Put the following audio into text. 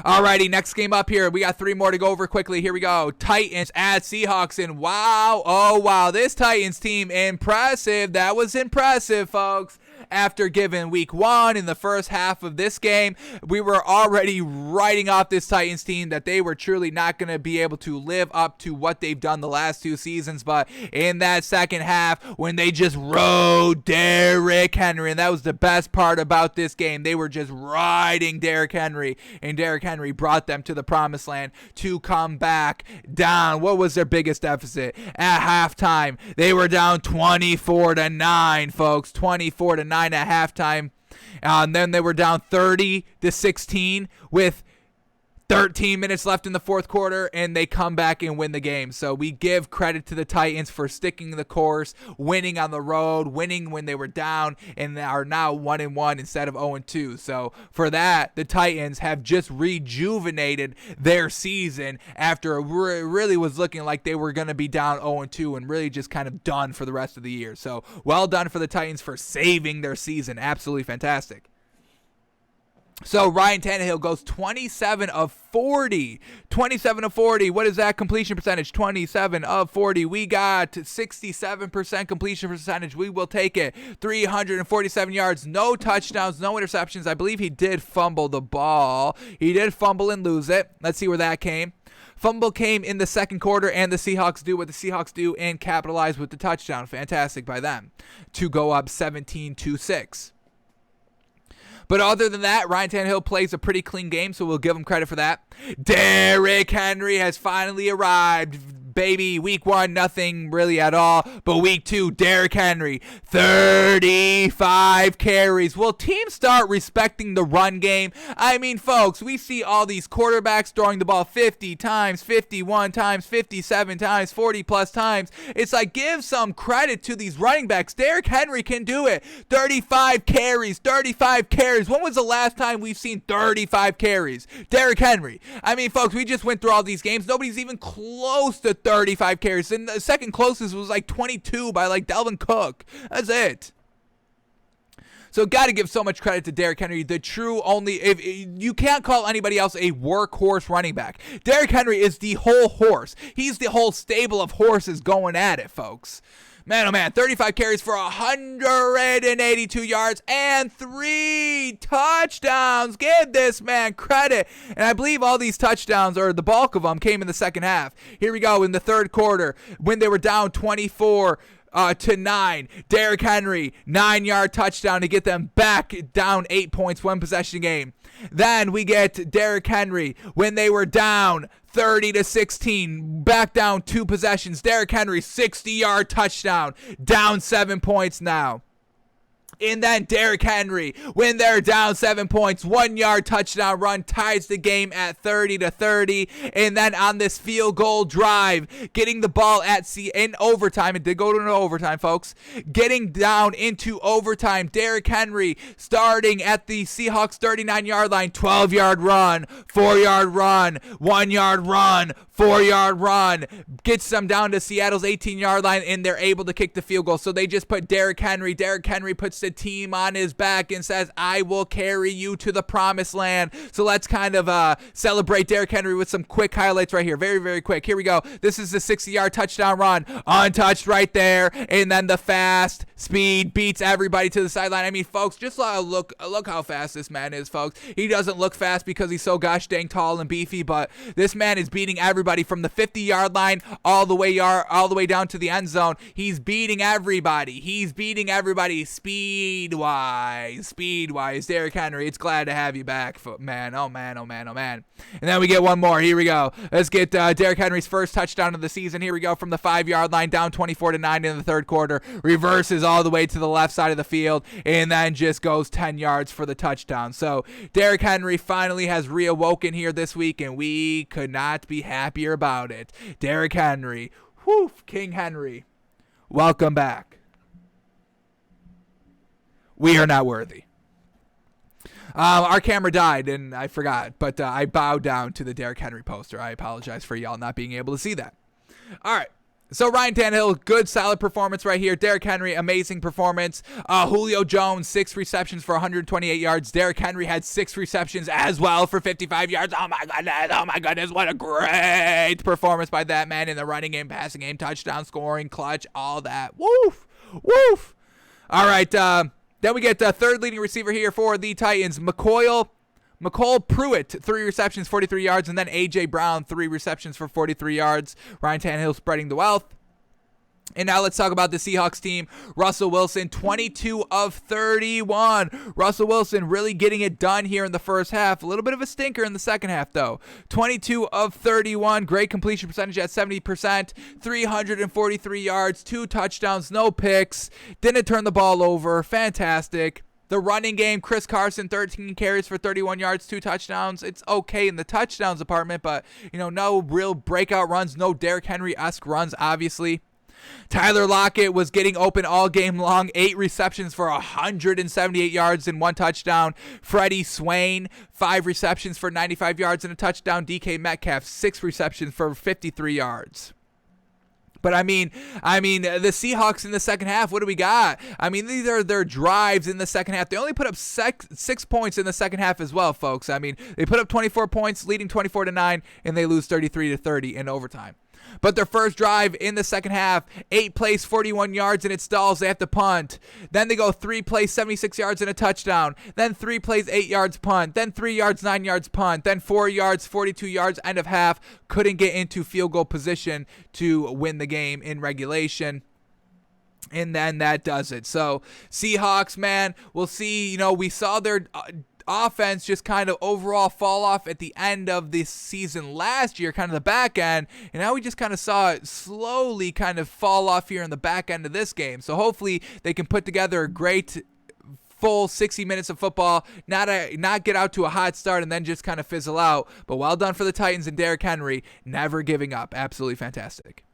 Alrighty, next game up here. We got 3 more to go over quickly. Here we go. Titans at Seahawks. And wow, oh wow, this Titans team, impressive. That was impressive, folks. After giving week 1 in the first half of this game, we were already writing off this Titans team that they were truly not going to be able to live up to what they've done the last 2 seasons. But in that second half, when they just rode Derrick Henry, and that was the best part about this game, they were just riding Derrick Henry, and Derrick Henry brought them to the promised land to come back down. What was their biggest deficit? At halftime, they were down 24-9, folks, 24-9 at halftime, and then they were down 30-16 with 13 minutes left in the fourth quarter, and they come back and win the game. So we give credit to the Titans for sticking the course, winning on the road, winning when they were down, and they are now 1-1 instead of 0-2. So for that, the Titans have just rejuvenated their season after it really was looking like they were going to be down 0-2 and really just kind of done for the rest of the year. So well done for the Titans for saving their season. Absolutely fantastic. So Ryan Tannehill goes 27 of 40. 27 of 40. What is that completion percentage? 27 of 40. We got 67% completion percentage. We will take it. 347 yards. No touchdowns. No interceptions. I believe he did fumble the ball. He did fumble and lose it. Let's see where that came. Fumble came in the second quarter, and the Seahawks do what the Seahawks do and capitalize with the touchdown. Fantastic by them to go up 17-6. But other than that, Ryan Tannehill plays a pretty clean game, so we'll give him credit for that. Derrick Henry has finally arrived. Baby, week 1, nothing really at all. But week 2, Derrick Henry, 35 carries. Will teams start respecting the run game? I mean, folks, we see all these quarterbacks throwing the ball 50 times, 51 times, 57 times, 40-plus times. It's like, give some credit to these running backs. Derrick Henry can do it. 35 carries, 35 carries. When was the last time we've seen 35 carries? Derrick Henry. I mean, folks, we just went through all these games. Nobody's even close to 35 carries. And the second closest was like 22 by like Dalvin Cook. That's it. So got to give so much credit to Derrick Henry, the true only, if you can't call anybody else a workhorse running back. Derrick Henry is the whole horse. He's the whole stable of horses going at it, folks. Man, oh man, 35 carries for 182 yards and 3 touchdowns. Give this man credit. And I believe all these touchdowns, or the bulk of them, came in the second half. Here we go in the third quarter when they were down 24-9. Derrick Henry, 9-yard touchdown to get them back down 8 points, 1 possession game. Then we get Derrick Henry when they were down 30-16, back down 2 possessions. Derrick Henry, 60-yard touchdown, down 7 points now. And then Derrick Henry, when they're down 7 points, 1-yard touchdown run, ties the game at 30-30. And then on this field goal drive, getting the ball in overtime. It did go to an overtime, folks. Getting down into overtime, Derrick Henry starting at the Seahawks 39-yard line, 12-yard run, 4-yard run, 1-yard run, 4-yard run, gets them down to Seattle's 18-yard line, and they're able to kick the field goal. So they just put Derrick Henry. Derrick Henry puts the team on his back and says, I will carry you to the promised land. So let's kind of celebrate Derrick Henry with some quick highlights right here. Very, very quick. Here we go. This is the 60-yard touchdown run. Untouched right there. And then the fast speed beats everybody to the sideline. I mean, folks, just look how fast this man is, folks. He doesn't look fast because he's so gosh dang tall and beefy, but this man is beating everybody from the 50-yard line all the way down to the end zone. He's beating everybody. Speed-wise, Derrick Henry, it's glad to have you back, man. Oh, man. And then we get one more. Here we go. Let's get Derrick Henry's first touchdown of the season. Here we go from the 5-yard line, down 24-9 in the third quarter. Reverses all the way to the left side of the field, and then just goes 10 yards for the touchdown. So Derrick Henry finally has reawoken here this week, and we could not be happier about it. Derrick Henry, King Henry, welcome back. We are not worthy. Our camera died, and I forgot, but I bowed down to the Derrick Henry poster. I apologize for y'all not being able to see that. All right, So Ryan Tannehill, good solid performance right here. Derrick Henry, amazing performance. Julio Jones, 6 receptions for 128 yards. Derrick Henry had 6 receptions as well for 55 yards. Oh my goodness, what a great performance by that man in the running game, passing game, touchdown, scoring, clutch, all that. Woof, woof. All right, then we get the third leading receiver here for the Titans, McCole Pruitt, 3 receptions, 43 yards, and then A.J. Brown, 3 receptions for 43 yards. Ryan Tannehill spreading the wealth. And now let's talk about the Seahawks team. Russell Wilson, 22 of 31. Russell Wilson really getting it done here in the first half. A little bit of a stinker in the second half, though. 22 of 31. Great completion percentage at 70%. 343 yards, 2 touchdowns, no picks. Didn't turn the ball over. Fantastic. The running game, Chris Carson, 13 carries for 31 yards, 2 touchdowns. It's okay in the touchdowns department, but, no real breakout runs, no Derrick Henry-esque runs, obviously. Tyler Lockett was getting open all game long, 8 receptions for 178 yards and 1 touchdown. Freddie Swain, 5 receptions for 95 yards and a touchdown. DK Metcalf, 6 receptions for 53 yards. But I mean, the Seahawks in the second half, what do we got? I mean, these are their drives in the second half. They only put up 6 points in the second half as well, folks. I mean, they put up 24 points, leading 24-9, and they lose 33-30 in overtime. But their first drive in the second half, 8 plays, 41 yards, and it stalls. They have to punt. Then they go 3 plays, 76 yards, and a touchdown. Then 3 plays, 8 yards, punt. Then 3 yards, 9 yards, punt. Then 4 yards, 42 yards, end of half. Couldn't get into field goal position to win the game in regulation. And then that does it. So Seahawks, man, we'll see. We saw their offense just kind of overall fall off at the end of this season last year, kind of the back end, and now we just kind of saw it slowly kind of fall off here in the back end of this game. So hopefully they can put together a great full 60 minutes of football, not get out to a hot start and then just kind of fizzle out. But well done for the Titans and Derrick Henry, never giving up. Absolutely fantastic.